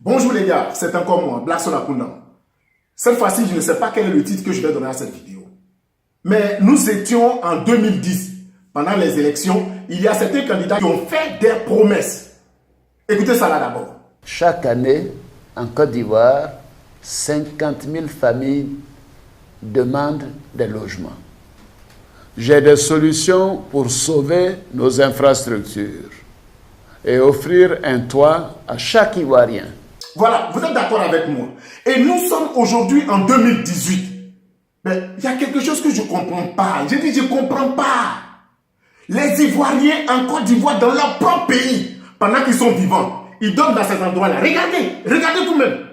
Bonjour les gars, c'est encore moi, Black Solakunda. Cette fois-ci, je ne sais pas quel est le titre que je vais donner à cette vidéo. Mais nous étions en 2010, pendant les élections, il y a certains candidats qui ont fait des promesses. Écoutez ça là d'abord. Chaque année, en Côte d'Ivoire, 50 000 familles demandent des logements. J'ai des solutions pour sauver nos infrastructures et offrir un toit à chaque Ivoirien. Voilà, vous êtes d'accord avec moi. Et nous sommes aujourd'hui en 2018. Mais il y a quelque chose que je ne comprends pas. J'ai dit, je ne comprends pas. Les Ivoiriens en Côte d'Ivoire, dans leur propre pays, pendant qu'ils sont vivants, ils dorment dans ces endroits-là. Regardez vous-même.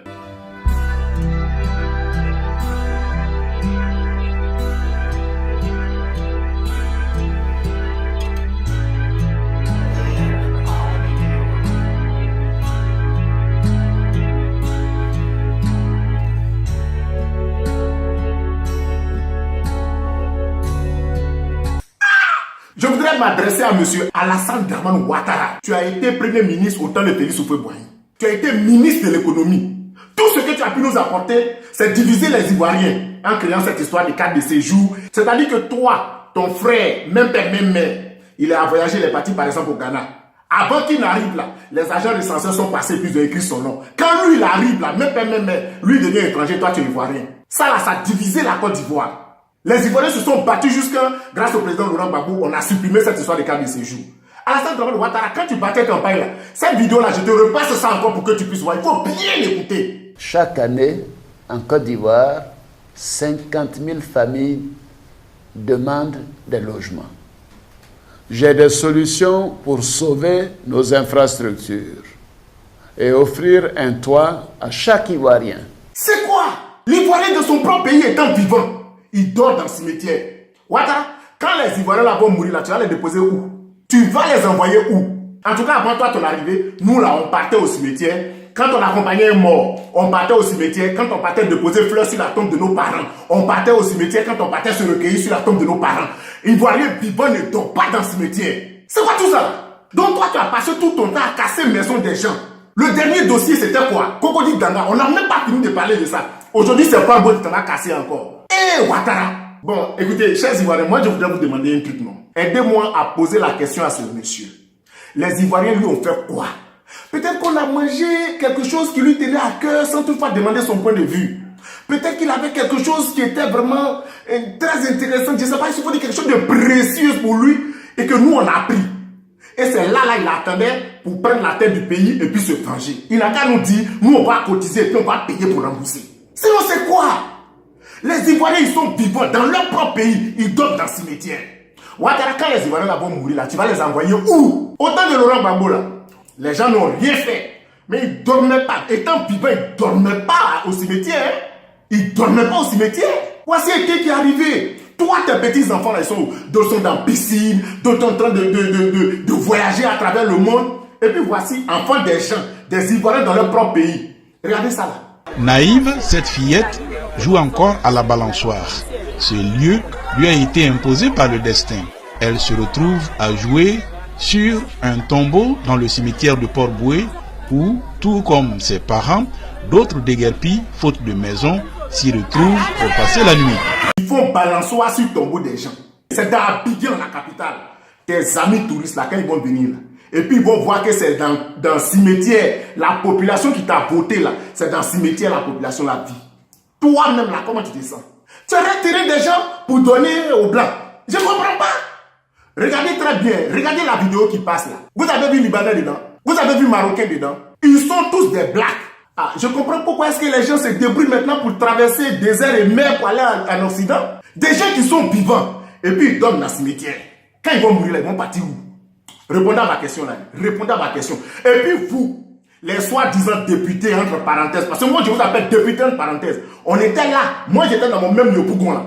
Je voudrais m'adresser à M. Alassane Dramane Ouattara. Tu as été Premier ministre au temps de Félix Houphouët-Boigny. Tu as été ministre de l'économie. Tout ce que tu as pu nous apporter, c'est diviser les Ivoiriens en créant cette histoire de carte de séjour. C'est-à-dire que toi, ton frère, même père, même mère, il a voyagé, il est parti par exemple au Ghana. Avant qu'il n'arrive là, les agents recenseurs sont passés puis ils ont écrit son nom. Quand lui il arrive là, même père, même mère, lui devient étranger, toi tu es Ivoirien. Ça là, ça a divisé la Côte d'Ivoire. Les Ivoiriens se sont battus jusqu'à, grâce au président Laurent Gbagbo, on a supprimé cette histoire de carte de séjour. Alassane Dramane Ouattara, quand tu battais campagne là, cette vidéo-là, je te repasse ça encore pour que tu puisses voir. Il faut bien l'écouter. Chaque année, en Côte d'Ivoire, 50 000 familles demandent des logements. J'ai des solutions pour sauver nos infrastructures et offrir un toit à chaque Ivoirien. C'est quoi? L'Ivoirien de son propre pays étant vivant, il dort dans le cimetière. Ouattara, quand les Ivoiriens là vont mourir là, tu vas les déposer où? Tu vas les envoyer où? En tout cas, avant toi, ton arrivée, nous là, on partait au cimetière. Quand on accompagnait un mort, on partait au cimetière. Quand on partait déposer fleurs sur la tombe de nos parents, on partait au cimetière. Quand on partait se recueillir sur la tombe de nos parents. Ivoirien vivant ne dort pas dans le cimetière. C'est quoi tout ça? Donc toi, tu as passé tout ton temps à casser les maisons des gens. Le dernier dossier, c'était quoi? Cocody Danga. On n'a même pas fini de parler de ça. Aujourd'hui, c'est pas bon que tu t'en as cassé encore. Ouattara. Bon, écoutez, chers Ivoiriens, moi je voudrais vous demander un truc, non? Aidez-moi à poser la question à ce monsieur. Les Ivoiriens lui ont fait quoi? Peut-être qu'on a mangé quelque chose qui lui tenait à cœur sans toutefois demander son point de vue. Peut-être qu'il avait quelque chose qui était vraiment très intéressant. Je ne sais pas, il faut dire quelque chose de précieux pour lui et que nous on a pris. Et c'est là, il attendait pour prendre la tête du pays et puis se venger. Il n'a qu'à nous dire, nous on va cotiser et puis on va payer pour rembourser. Sinon c'est quoi? Les Ivoiriens, ils sont vivants dans leur propre pays. Ils dorment dans le cimetière. Ouattara, quand les Ivoiriens là vont mourir, là, tu vas les envoyer où? Autant de Laurent Gbagbo, là, les gens n'ont rien fait. Mais ils ne dormaient pas. Étant vivants, ils ne dormaient pas au cimetière. Ils ne dormaient pas au cimetière. Voici un qui est arrivé. Toi, tes petits-enfants, là, ils sont dans la piscine, d'autres sont en train de voyager à travers le monde. Et puis voici, enfants des gens, des Ivoiriens dans leur propre pays. Regardez ça là. Naïve, cette fillette joue encore à la balançoire. Ce lieu lui a été imposé par le destin. Elle se retrouve à jouer sur un tombeau dans le cimetière de Port-Boué où, tout comme ses parents, d'autres déguerpis, faute de maison, s'y retrouvent pour passer la nuit. Ils font balançoire sur le tombeau des gens. C'est dans Abidjan, la capitale. Tes amis touristes, là, quand ils vont venir, là, et puis ils vont voir que c'est dans le cimetière, la population qui t'a voté là, c'est dans le cimetière la population la vit. Toi-même là, comment tu te sens? Tu as retiré des gens pour donner aux blancs. Je ne comprends pas. Regardez très bien, regardez la vidéo qui passe là. Vous avez vu Libanais dedans? Vous avez vu Marocains dedans? Ils sont tous des blacks. Ah, je comprends pourquoi est-ce que les gens se débrouillent maintenant pour traverser désert et mer pour aller en Occident. Des gens qui sont vivants. Et puis ils dorment dans le cimetière. Quand ils vont mourir là, ils vont partir où? Répondez à ma question là. Répondez à ma question. Et puis vous, les soi-disant députés entre parenthèses, parce que moi je vous appelle député entre parenthèses. On était là. Moi j'étais dans mon même Yopougon là.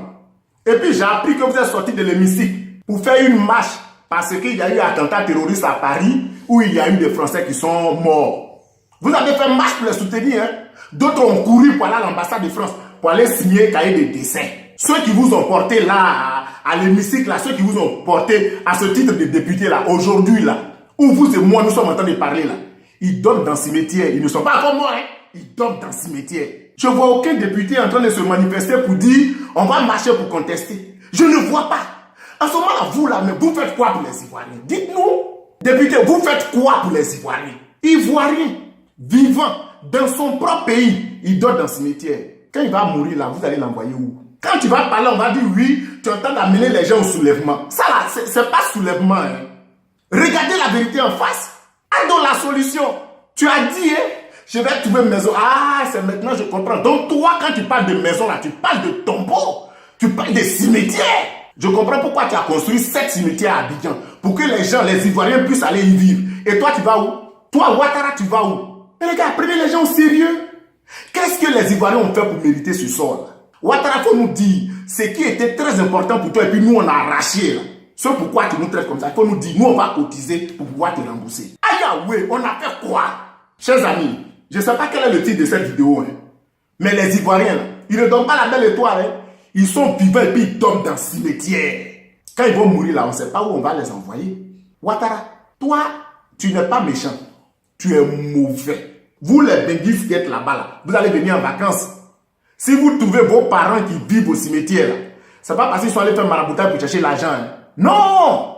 Et puis j'ai appris que vous êtes sortis de l'hémicycle pour faire une marche parce qu'il y a eu un attentat terroriste à Paris où il y a eu des Français qui sont morts. Vous avez fait marche pour les soutenir. Hein? D'autres ont couru pour aller à l'ambassade de France pour aller signer un cahier de décès. Ceux qui vous ont porté là, à l'hémicycle, là, ceux qui vous ont porté à ce titre de député là, aujourd'hui là, où vous et moi nous sommes en train de parler là, Ils dorment dans le cimetière. Ils ne sont pas comme moi, hein. Ils dorment dans le cimetière. Je ne vois aucun député en train de se manifester pour dire on va marcher pour contester. Je ne vois pas. En ce moment-là, vous là, mais vous faites quoi pour les Ivoiriens? Dites-nous, député, vous faites quoi pour les Ivoiriens? Ivoiriens, vivant dans son propre pays, il dort dans le cimetière. Quand il va mourir là, vous allez l'envoyer où? Quand tu vas parler, on va dire oui, tu entends d'amener les gens au soulèvement. Ça là, c'est pas soulèvement. Hein. Regardez la vérité en face. Adore la solution. Tu as dit, hein, je vais trouver une maison. Ah, c'est maintenant, je comprends. Donc toi, quand tu parles de maison là, tu parles de tombeau. Tu parles de cimetière. Je comprends pourquoi tu as construit 7 cimetières à Abidjan. Pour que les gens, les Ivoiriens puissent aller y vivre. Et toi, tu vas où? Toi, Ouattara, tu vas où? Mais les gars, prenez les gens au sérieux. Qu'est-ce que les Ivoiriens ont fait pour mériter ce sort là? Ouattara, faut nous dire ce qui était très important pour toi et puis nous, on a arraché là. C'est pourquoi tu nous traites comme ça. Il faut nous dire, nous, on va cotiser pour pouvoir te rembourser. Aïe, ouais, on a fait quoi? Chers amis, je ne sais pas quel est le titre de cette vidéo, hein. Mais les Ivoiriens, là, ils ne donnent pas la belle étoile. Hein. Ils sont vivants et puis ils tombent dans le cimetière. Quand ils vont mourir là, on ne sait pas où on va les envoyer. Ouattara, toi, tu n'es pas méchant. Tu es mauvais. Vous, les Benguis qui êtes là-bas, là, vous allez venir en vacances. Si vous trouvez vos parents qui vivent au cimetière, ce n'est pas parce qu'ils sont allés faire maraboutage pour chercher l'argent. Hein. Non!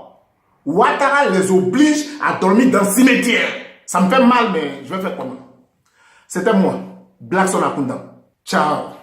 Ouattara les oblige à dormir dans le cimetière. Ça me fait mal, mais je vais faire comment? C'était moi, Blackson Akunda. Ciao!